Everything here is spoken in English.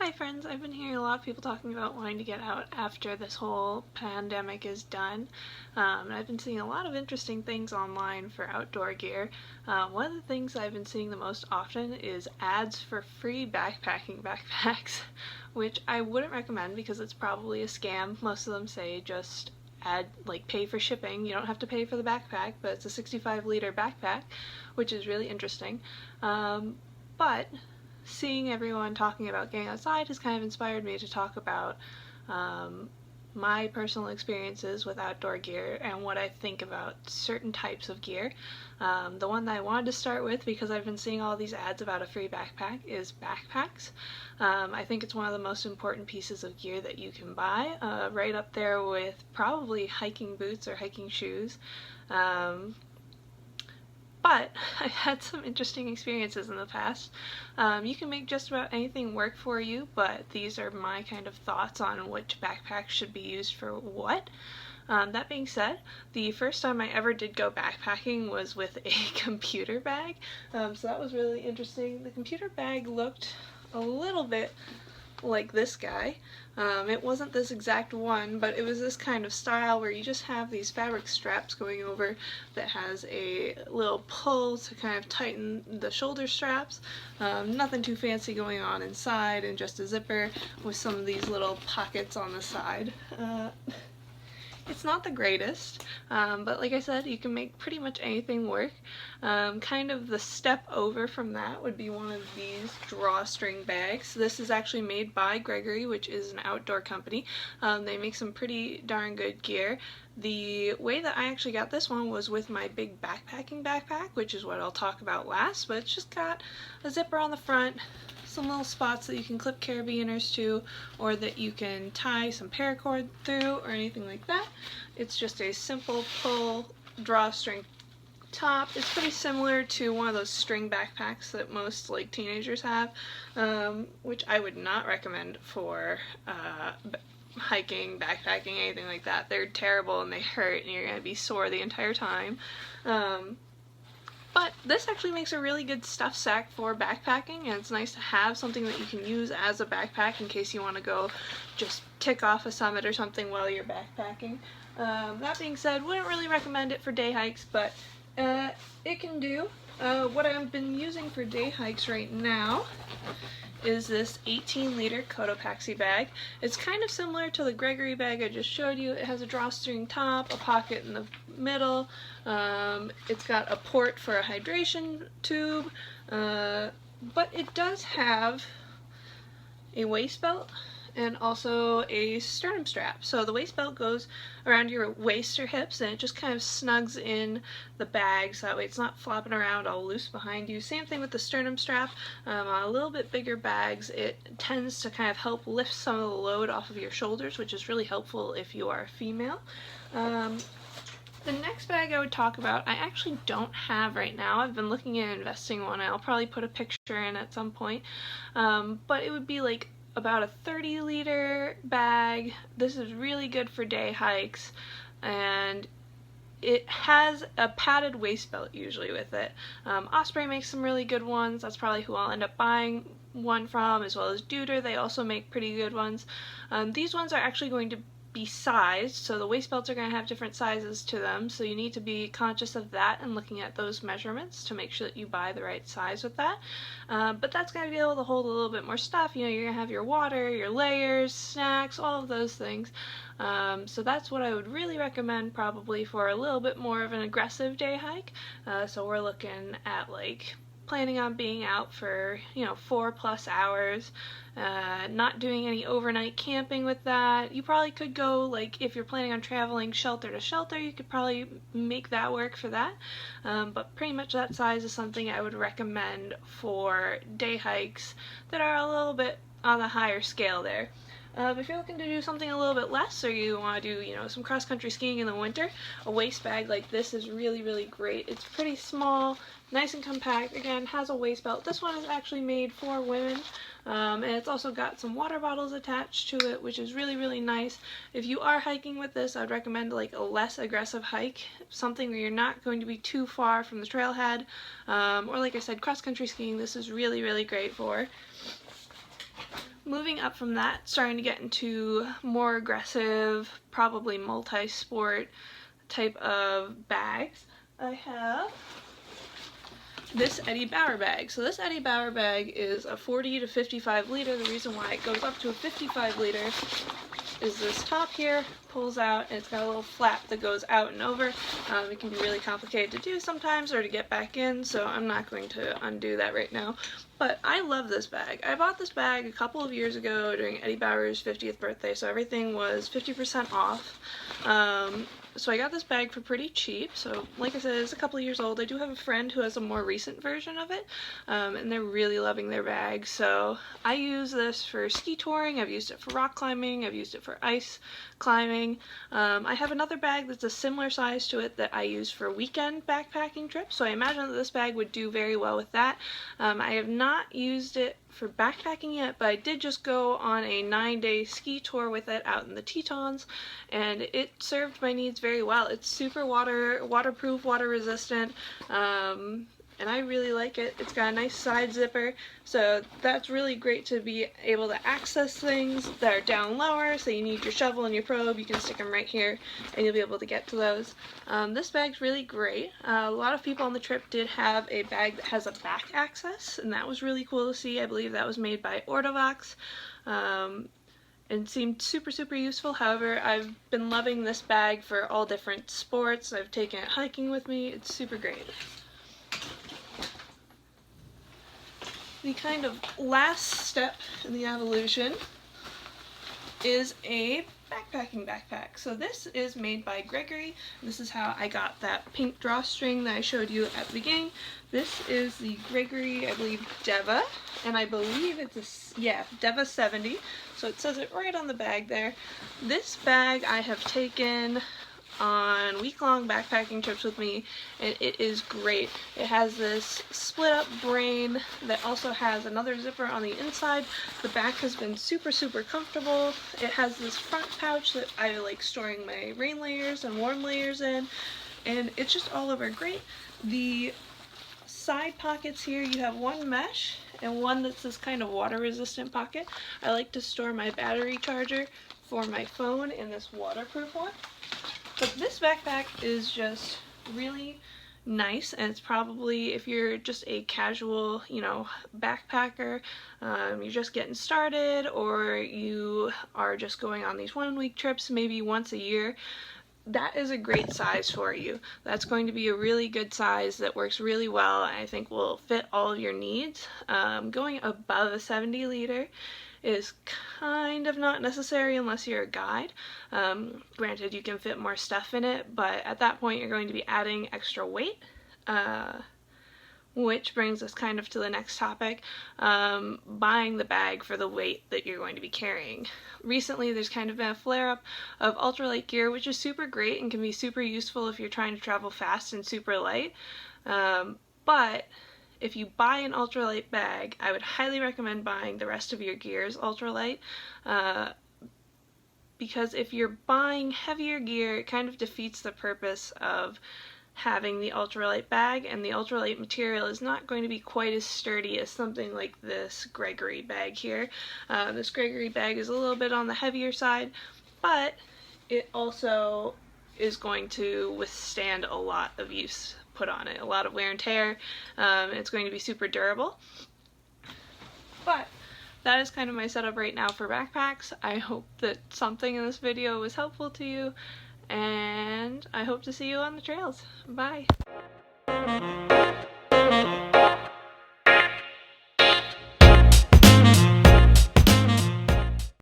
Hi friends, I've been hearing a lot of people talking about wanting to get out after this whole pandemic is done. And I've been seeing a lot of interesting things online for outdoor gear. One of the things I've been seeing the most often is ads for free backpacking backpacks, which I wouldn't recommend because it's probably a scam. Most of them say just pay for shipping. You don't have to pay for the backpack, but it's a 65-liter backpack, which is really interesting. But seeing everyone talking about getting outside has kind of inspired me to talk about my personal experiences with outdoor gear and what I think about certain types of gear. The one that I wanted to start with, because I've been seeing all these ads about a free backpack, is backpacks. I think it's one of the most important pieces of gear that you can buy, right up there with probably hiking boots or hiking shoes. But I've had some interesting experiences in the past. You can make just about anything work for you, but these are my kind of thoughts on which backpacks should be used for what. That being said, the first time I ever did go backpacking was with a computer bag, so that was really interesting. The computer bag looked a little bit like this guy. It wasn't this exact one, but it was this kind of style where you just have these fabric straps going over that has a little pull to kind of tighten the shoulder straps. Nothing too fancy going on inside, and just a zipper with some of these little pockets on the side. It's not the greatest, but like I said, you can make pretty much anything work. Kind of the step over from that would be one of these drawstring bags. This is actually made by Gregory, which is an outdoor company. They make some pretty darn good gear. The way that I actually got this one was with my big backpacking backpack, which is what I'll talk about last, but it's just got a zipper on the front, some little spots that you can clip carabiners to, or that you can tie some paracord through, or anything like that. It's just a simple pull drawstring top. It's pretty similar to one of those string backpacks that most teenagers have, which I would not recommend for hiking, backpacking, anything like that. They're terrible and they hurt and you're going to be sore the entire time. But this actually makes a really good stuff sack for backpacking, and it's nice to have something that you can use as a backpack in case you want to go just tick off a summit or something while you're backpacking. That being said, wouldn't really recommend it for day hikes, but it can do. What I've been using for day hikes right now is this 18-liter Cotopaxi bag. It's kind of similar to the Gregory bag I just showed you. It has a drawstring top, a pocket in the middle. It's got a port for a hydration tube, but it does have a waist belt and also a sternum strap. So the waist belt goes around your waist or hips, and it just kind of snugs in the bag so that way it's not flopping around all loose behind you. Same thing with the sternum strap. On a little bit bigger bags, it tends to kind of help lift some of the load off of your shoulders, which is really helpful if you are a female. The next bag I would talk about, I actually don't have right now. I've been looking at investing one. I'll probably put a picture in at some point. But it would be about a 30-liter bag. This is really good for day hikes, and it has a padded waist belt usually with it. Osprey makes some really good ones. That's probably who I'll end up buying one from, as well as Deuter. They also make pretty good ones. These ones are actually going to be sized, so the waist belts are going to have different sizes to them, so you need to be conscious of that and looking at those measurements to make sure that you buy the right size with that. But that's going to be able to hold a little bit more stuff. You know, you're going to have your water, your layers, snacks, all of those things. So that's what I would really recommend probably for a little bit more of an aggressive day hike. So we're looking at planning on being out for 4+ hours, not doing any overnight camping with that. You probably could go, if you're planning on traveling shelter to shelter, you could probably make that work for that, but pretty much that size is something I would recommend for day hikes that are a little bit on the higher scale there. If you're looking to do something a little bit less, or you want to do, some cross-country skiing in the winter, a waist bag like this is really, really great. It's pretty small, nice and compact. Again, has a waist belt. This one is actually made for women, and it's also got some water bottles attached to it, which is really, really nice. If you are hiking with this, I would recommend a less aggressive hike, something where you're not going to be too far from the trailhead, or like I said, cross-country skiing, this is really, really great for. moving up from that, starting to get into more aggressive, probably multi-sport type of bags, I have this Eddie Bauer bag. So this Eddie Bauer bag is a 40 to 55 liter. The reason why it goes up to a 55 liter is this top here pulls out, and it's got a little flap that goes out and over. It can be really complicated to do sometimes, or to get back in, so I'm not going to undo that right now. But I love this bag. I bought this bag a couple of years ago during Eddie Bauer's 50th birthday, so everything was 50% off. So I got this bag for pretty cheap. So like I said, it's a couple of years old. I do have a friend who has a more recent version of it, and they're really loving their bag. So I use this for ski touring, I've used it for rock climbing, I've used it for ice climbing. I have another bag that's a similar size to it that I use for weekend backpacking trips, so I imagine that this bag would do very well with that. I have not used it for backpacking yet, but I did just go on a 9-day ski tour with it out in the Tetons, and it served my needs very well. It's super waterproof, water resistant, and I really like it. It's got a nice side zipper, so that's really great to be able to access things that are down lower. So you need your shovel and your probe, you can stick them right here and you'll be able to get to those. This bag's really great. A lot of people on the trip did have a bag that has a back access, and that was really cool to see. I believe that was made by Ortovox. And seemed super useful. However, I've been loving this bag for all different sports. I've taken it hiking with me. It's super great. The kind of last step in the evolution is a backpacking backpack. So this is made by Gregory. This is how I got that pink drawstring that I showed you at the beginning. This is the Gregory, I believe, Deva, and I believe it's a, Deva 70. So it says it right on the bag there. This bag I have taken on week-long backpacking trips with me, and it is great. It has this split-up brain that also has another zipper on the inside. The back has been super comfortable. It has this front pouch that I like storing my rain layers and warm layers in, and it's just all over great. The side pockets here, you have one mesh and one that's this kind of water-resistant pocket. I like to store my battery charger for my phone in this waterproof one. But this backpack is just really nice, and it's probably, if you're just a casual, backpacker, you're just getting started, or you are just going on these 1-week trips maybe once a year, that is a great size for you. That's going to be a really good size that works really well, and I think will fit all of your needs. Going above a 70 liter is kind of not necessary unless you're a guide. Granted, you can fit more stuff in it, but at that point you're going to be adding extra weight, which brings us kind of to the next topic, buying the bag for the weight that you're going to be carrying. Recently there's kind of been a flare-up of ultralight gear, which is super great and can be super useful if you're trying to travel fast and super light, but if you buy an ultralight bag, I would highly recommend buying the rest of your gears ultralight, because if you're buying heavier gear, it kind of defeats the purpose of having the ultralight bag, and the ultralight material is not going to be quite as sturdy as something like this Gregory bag here. This Gregory bag is a little bit on the heavier side, but it also is going to withstand a lot of use put on it, a lot of wear and tear. It's going to be super durable. But that is kind of my setup right now for backpacks. I hope that something in this video was helpful to you, and I hope to see you on the trails. Bye!